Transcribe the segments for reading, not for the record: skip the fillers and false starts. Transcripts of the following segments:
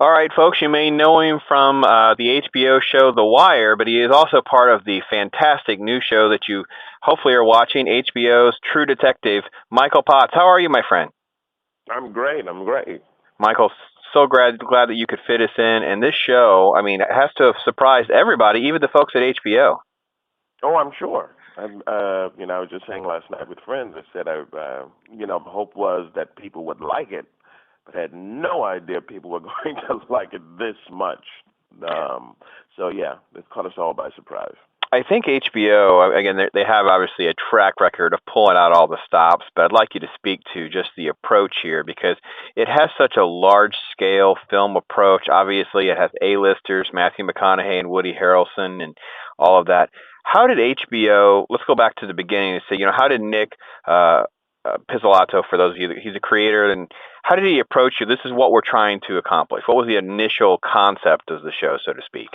All right, folks, you may know him from the HBO show The Wire, but he is also part of the fantastic new show that you hopefully are watching, HBO's True Detective. Michael Potts, how are you, my friend? I'm great. I'm great. Michael, so glad that you could fit us in. And this show, I mean, it has to have surprised everybody, even the folks at HBO. Oh, I'm sure. I was just saying last night with friends. I said, the hope was that people would like it, but had no idea people were going to like it this much. Um, so yeah, it caught us all by surprise. I think HBO, again, they have obviously a track record of pulling out all the stops, but I'd like you to speak to just the approach here because it has such a large scale film approach. Obviously, it has A-listers, Matthew McConaughey and Woody Harrelson and all of that. How did HBO, let's go back to the beginning and say, how did Nick Pizzolatto, for those of you, he's a creator, and how did he approach you? This is what we're trying to accomplish. What was the initial concept of the show, so to speak?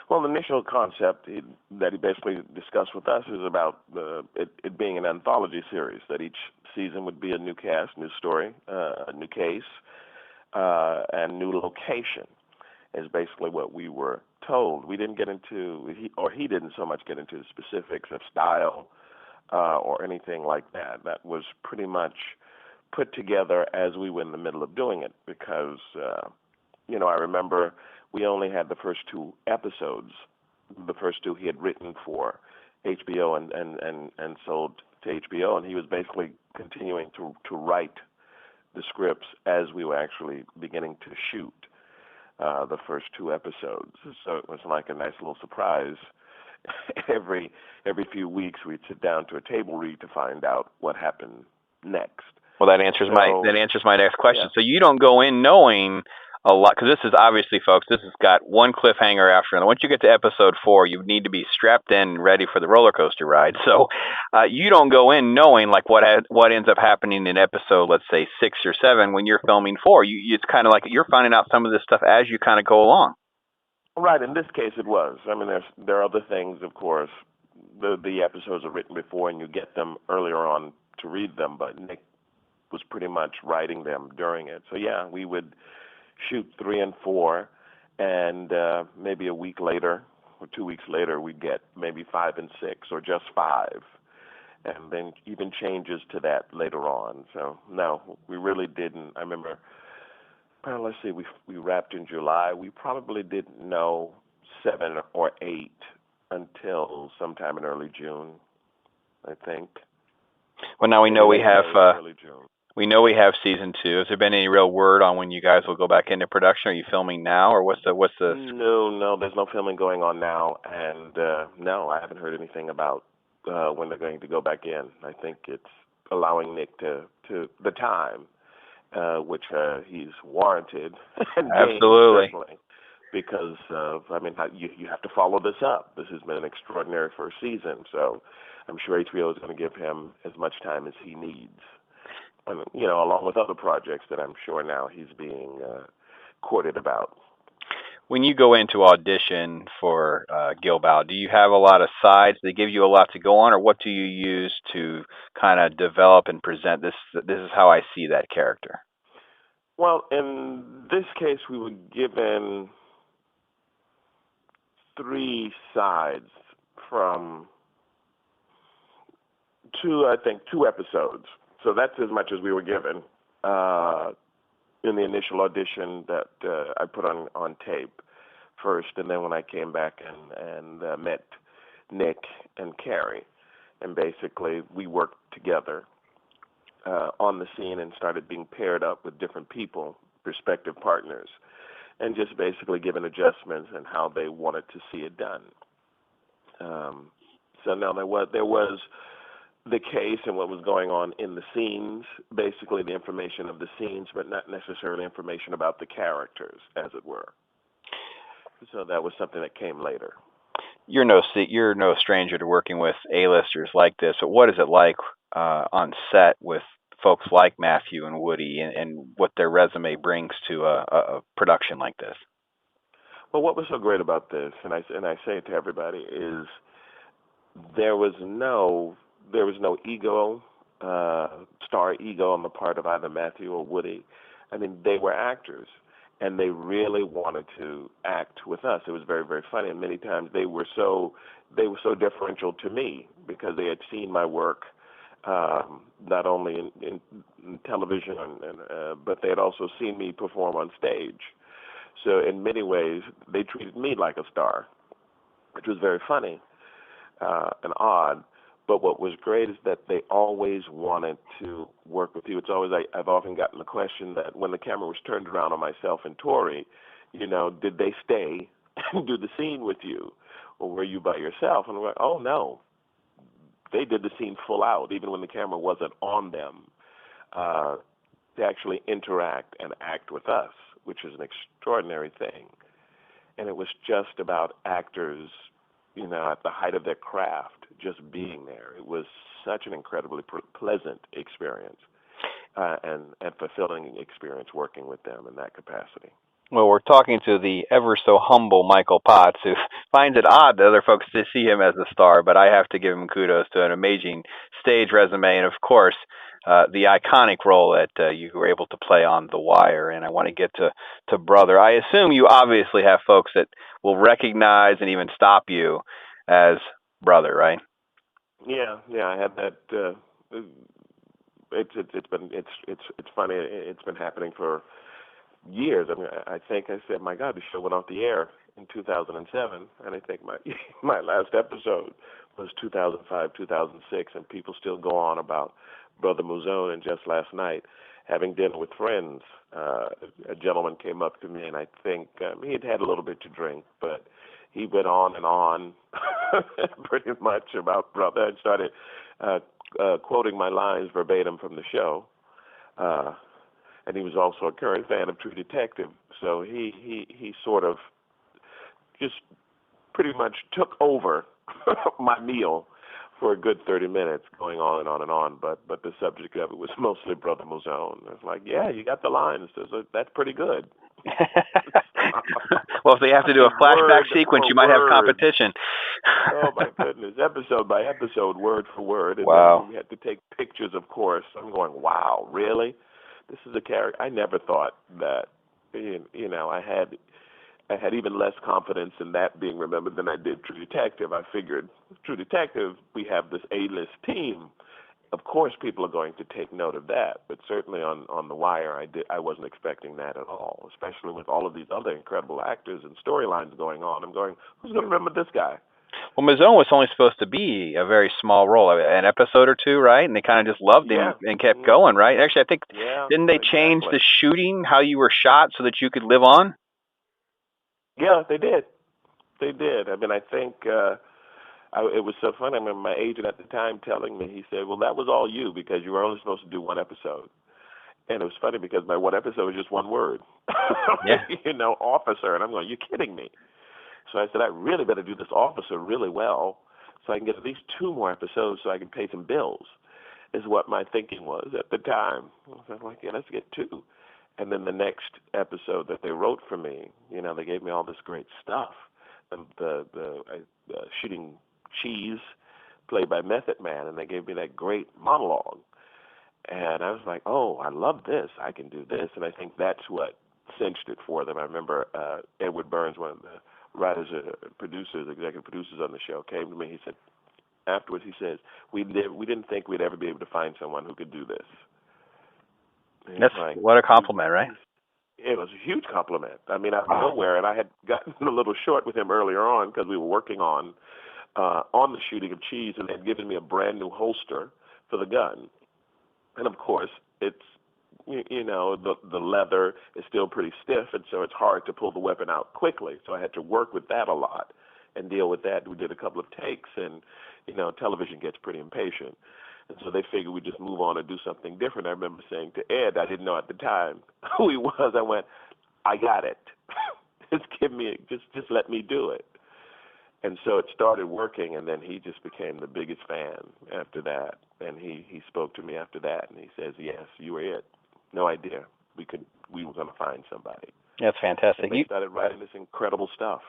Well, the initial concept that he basically discussed with us is about it being an anthology series, that each season would be a new cast, new story, a new case, and new location is basically what we were told. We didn't get into, he didn't so much get into the specifics of style or anything like that. That was pretty much put together as we were in the middle of doing it because I remember we only had the first two episodes. The first two he had written for HBO and sold to HBO, and he was basically continuing to write the scripts as we were actually beginning to shoot the first two episodes. So it was like a nice little surprise. every few weeks we'd sit down to a table read to find out what happened next. Well, that answers my next question. Yeah. So you don't go in knowing a lot, because this is obviously, folks, this has got one cliffhanger after another. Once you get to episode 4, you need to be strapped in and ready for the roller coaster ride. So you don't go in knowing like what ends up happening in episode, let's say 6 or 7, when you're filming 4. It's kind of like you're finding out some of this stuff as you kind of go along. Right. In this case, it was. I mean, there are other things, of course. The episodes are written before, and you get them earlier on to read them. But Nick was pretty much writing them during it. So yeah, we would shoot 3 and 4, and maybe a week later or 2 weeks later, we'd get maybe 5 and 6, or just 5, and then even changes to that later on. So no, we really didn't. I remember. Well, let's see. We wrapped in July. We probably didn't know 7 or 8 until sometime in early June, I think. Well, now we know Maybe we late have May, early June. season 2. Has there been any real word on when you guys will go back into production? Are you filming now, or what's the? No, there's no filming going on now, and no, I haven't heard anything about when they're going to go back in. I think it's allowing Nick to the time, which he's warranted and gained, Absolutely. certainly, because you have to follow this up. This has been an extraordinary first season, so I'm sure HBO is going to give him as much time as he needs. And, along with other projects that I'm sure now he's being courted about. When you go into audition for Gilbough, do you have a lot of sides? They give you a lot to go on, or what do you use to kind of develop and present this? This is how I see that character. Well, in this case, we were given 3 sides from I think, 2 episodes. So that's as much as we were given in the initial audition that I put on tape first, and then when I came back and met Nick and Carrie, and basically we worked together on the scene and started being paired up with different people, prospective partners, and just basically given adjustments and how they wanted to see it done. So now there was the case and what was going on in the scenes, basically the information of the scenes, but not necessarily information about the characters, as it were. So that was something that came later. You're no stranger to working with A-listers like this. But what is it like on set with folks like Matthew and Woody, and what their resume brings to a production like this? Well, what was so great about this, and I say it to everybody, is there was no ego, star ego on the part of either Matthew or Woody. I mean, they were actors, and they really wanted to act with us. It was very, very funny, and many times they were so deferential to me because they had seen my work not only in television, but they had also seen me perform on stage. So in many ways, they treated me like a star, which was very funny and odd. But what was great is that they always wanted to work with you. It's always I've often gotten the question that when the camera was turned around on myself and Tori, did they stay and do the scene with you, or were you by yourself? And I'm like, oh no, they did the scene full out, even when the camera wasn't on them, to actually interact and act with us, which is an extraordinary thing. And it was just about actors, at the height of their craft, just being there. It was such an incredibly pleasant experience and fulfilling experience working with them in that capacity. Well, we're talking to the ever so humble Michael Potts, who finds it odd that other folks to see him as a star, but I have to give him kudos to an amazing stage resume, and of course, the iconic role that you were able to play on The Wire. And I want to get to Brother. I assume you obviously have folks that will recognize and even stop you as Brother, right? Yeah, I had that. It's funny. It's been happening for years. I mean, I think I said, my God, the show went off the air in 2007, and I think my my last episode was 2005, 2006, and people still go on about Brother Mouzone. And just last night, having dinner with friends, a gentleman came up to me, and I think he had had a little bit to drink, but he went on and on pretty much about Brother and started quoting my lines verbatim from the show. And he was also a current fan of True Detective, so he sort of just pretty much took over my meal for a good 30 minutes, going on and on and on. But the subject of it was mostly Brother Mouzone. It's like, yeah, you got the lines. So that's pretty good. Well, if they have to do a flashback sequence, you might have competition. Oh my goodness, episode by episode, word for word. And wow. Then we had to take pictures, of course. I'm going, wow, really? This is a character. I never thought that. I had even less confidence in that being remembered than I did True Detective. I figured True Detective, we have this A-list team. Of course, people are going to take note of that, but certainly on The Wire, I wasn't expecting that at all. Especially with all of these other incredible actors and storylines going on. I'm going, who's going to remember this guy? Well, Mouzone was only supposed to be a very small role, an episode or two, right? And they kind of just loved him and kept going, right? Actually, I think, didn't they change the shooting, how you were shot, so that you could live on? Yeah, they did. They did. I mean, I think it was so funny. I remember my agent at the time telling me, he said, well, that was all you because you were only supposed to do one episode. And it was funny because my one episode was just one word, officer. And I'm going, you're kidding me. So I said, I really better do this officer really well so I can get at least 2 more episodes so I can pay some bills, is what my thinking was at the time. I was like, yeah, let's get 2. And then the next episode that they wrote for me, they gave me all this great stuff. The shooting cheese, played by Method Man, and they gave me that great monologue. And I was like, oh, I love this. I can do this. And I think that's what cinched it for them. I remember Edward Burns, one of the writers, executive producers on the show, came to me. He said, afterwards, he says, we didn't think we'd ever be able to find someone who could do this. That's what a compliment, right? It was a huge compliment. I mean, out of nowhere, and I had gotten a little short with him earlier on because we were working on the shooting of Cheese, and they had given me a brand new holster for the gun. And of course, it's the leather is still pretty stiff, and so it's hard to pull the weapon out quickly. So I had to work with that a lot and deal with that. We did a couple of takes, and television gets pretty impatient. And so they figured we'd just move on and do something different. I remember saying to Ed, I didn't know at the time who he was. I went, I got it. Just let me do it. And so it started working, and then he just became the biggest fan after that. And he spoke to me after that, and he says, yes, you were it. No idea. We were going to find somebody. That's fantastic. And they started writing this incredible stuff.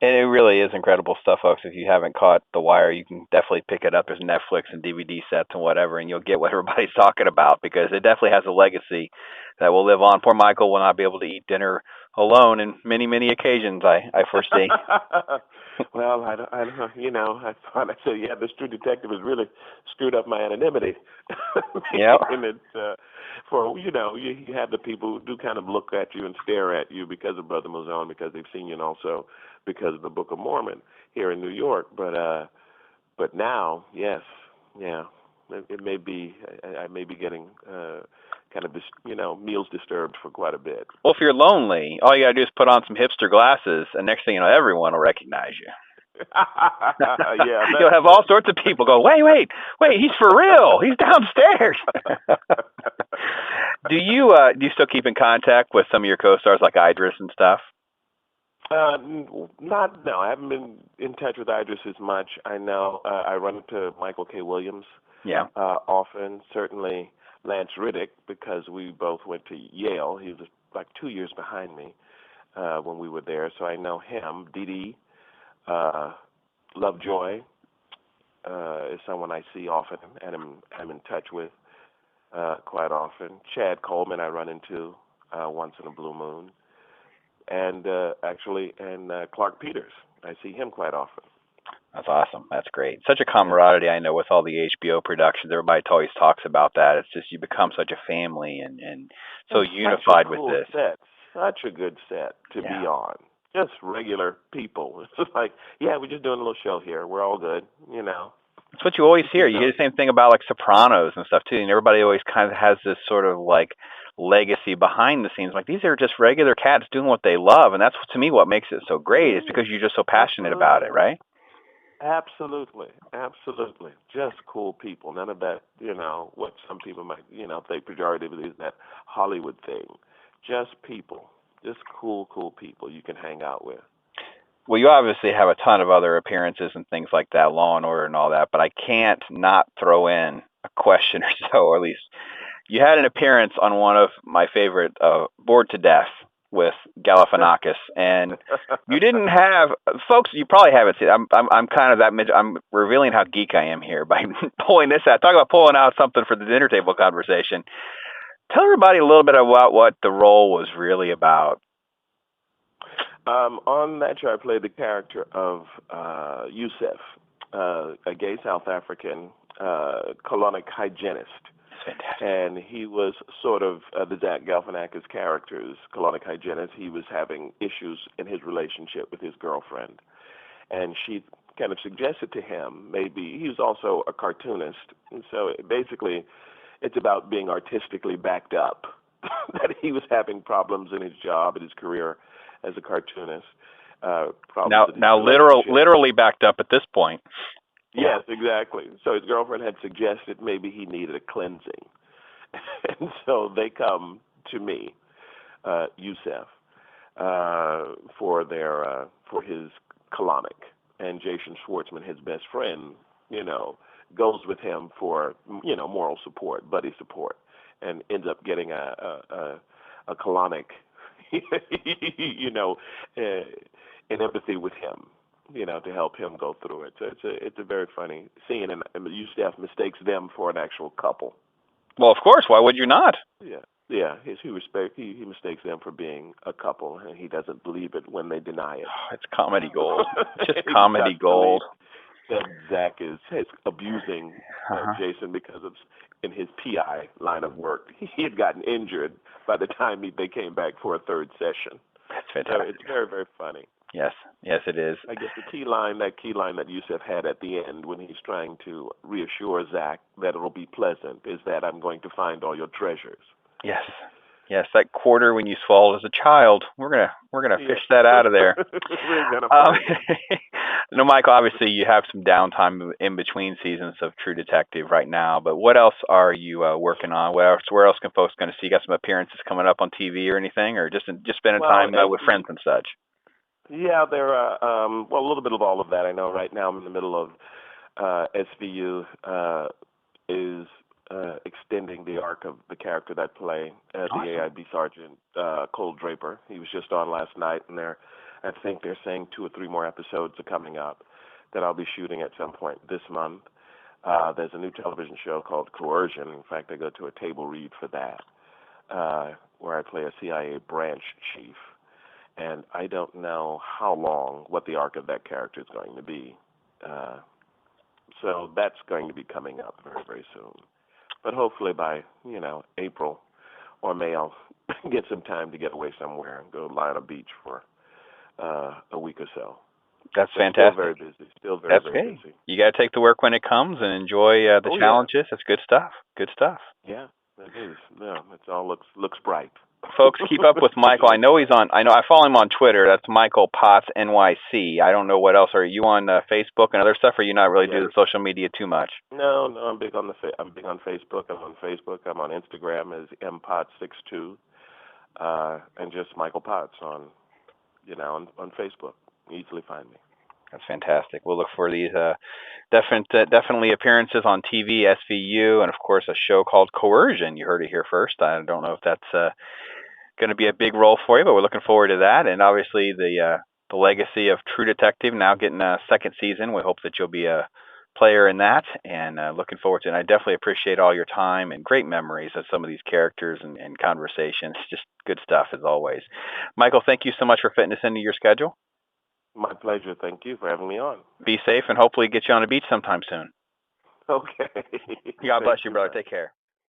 And it really is incredible stuff, folks. If you haven't caught The Wire, you can definitely pick it up. There's Netflix and DVD sets and whatever, and you'll get what everybody's talking about because it definitely has a legacy that will live on. Poor Michael will not be able to eat dinner alone in many, many occasions, I foresee. Well, I don't know. I thought I said, yeah, this True Detective has really screwed up my anonymity. Yep. And it's you have the people who do kind of look at you and stare at you because of Brother Malzone, because they've seen you, and also because of the Book of Mormon here in New York. But now, yes, yeah, it may be. I may be getting kind of meals disturbed for quite a bit. Well, if you're lonely, all you gotta do is put on some hipster glasses, and next thing you know, everyone will recognize you. Yeah, You'll have all sorts of people go, wait, he's for real. He's downstairs. Do you still keep in contact with some of your co-stars like Idris and stuff? No, I haven't been in touch with Idris as much. I know I run into Michael K. Williams Yeah. often. Certainly Lance Riddick, because we both went to Yale. He was like 2 years behind me when we were there, so I know him. Dee Dee, Lovejoy is someone I see often and I'm in touch with quite often. Chad Coleman I run into once in a blue moon. And Clark Peters. I see him quite often. That's awesome. That's great. Such a camaraderie, I know, with all the HBO productions. Everybody always talks about that. It's just you become such a family and so unified with this. Set. Such a good set to be on. Just regular people. It's just like, yeah, we're just doing a little show here. We're all good, That's what you always hear. You hear the same thing about like Sopranos and stuff too. And everybody always kind of has this sort of like legacy behind the scenes. Like these are just regular cats doing what they love, and that's to me what makes it so great. Is because you're just so passionate about it, right? Absolutely. Just cool people. None of that, what some people might, think pejoratively is that Hollywood thing. Just people. Just cool people you can hang out with. Well, you obviously have a ton of other appearances and things like that, Law and Order and all that, but I can't not throw in a question or so, or at least you had an appearance on one of my favorite, Bored to Death with Galifianakis, and you didn't have, folks, you probably haven't seen it. I'm kind of that, I'm revealing how geek I am here by pulling this out. Talk about pulling out something for the dinner table conversation. Tell everybody a little bit about what the role was really about. On that show, I played the character of Yusef, a gay South African colonic hygienist. Fantastic. And he was sort of the Zach Galifianakis character's colonic hygienist. He was having issues in his relationship with his girlfriend. And she kind of suggested to him, maybe, he was also a cartoonist. And so basically, it's about being artistically backed up, that he was having problems in his job and his career as a cartoonist. Now, literally backed up at this point. Yes, exactly. So his girlfriend had suggested maybe he needed a cleansing. And so they come to me, Yusef, for his colonic. And Jason Schwartzman, his best friend, goes with him for, moral support, buddy support, and ends up getting a colonic, in empathy with him, to help him go through it. So it's a very funny scene, and Yusef mistakes them for an actual couple. Well, of course. Why would you not? Yeah. He mistakes them for being a couple, and he doesn't believe it when they deny it. It's comedy gold. Just comedy gold. That Zach is abusing Jason because of in his PI line of work. He had gotten injured by the time they came back for a third session. That's fantastic. So it's very, very funny. Yes, it is. I guess the key line that Yusef had at the end when he's trying to reassure Zach that it'll be pleasant is that I'm going to find all your treasures. Yes, that quarter when you swallowed as a child, we're gonna fish that out of there. No, Michael, obviously you have some downtime in between seasons of True Detective right now, but what else are you working on? Where else can folks going to see? You got some appearances coming up on TV or anything, or just spending time with friends and such? Yeah, there are, a little bit of all of that. I know right now I'm in the middle of SVU is extending the arc of the character that play, the AIB Sergeant Cole Draper. He was just on last night, and I think they're saying 2 or 3 more episodes are coming up that I'll be shooting at some point this month. There's a new television show called Coercion. In fact, I go to a table read for that, where I play a CIA branch chief. and I don't know how long, what the arc of that character is going to be. So that's going to be coming up very, very soon. But hopefully by, April or May, I'll get some time to get away somewhere and go lie on a beach for a week or so. That's But fantastic. Still very busy. Still very, That's very okay. busy. You got to take the work when it comes and enjoy the challenges. That's good stuff. Good stuff. Yeah, it is. No, it all looks bright. Folks, keep up with Michael. I know I follow him on Twitter. That's Michael Potts NYC. I don't know what else. Are you on Facebook and other stuff, or are you not really do the social media too much? No, I'm big on I'm big on Facebook. I'm on Facebook. I'm on Instagram as mpot62, and just Michael Potts on Facebook. Easily find me. That's fantastic. We'll look for these definitely appearances on TV, SVU, and of course a show called Coercion. You heard it here first. I don't know if that's going to be a big role for you, but we're looking forward to that. And obviously the legacy of True Detective now getting a second season. We hope that you'll be a player in that, and looking forward to it. And I definitely appreciate all your time and great memories of some of these characters and conversations. Just good stuff as always. Michael, thank you so much for fitting this into your schedule. My pleasure. Thank you for having me on. Be safe and hopefully get you on a beach sometime soon. Okay. God bless you, brother. Take care.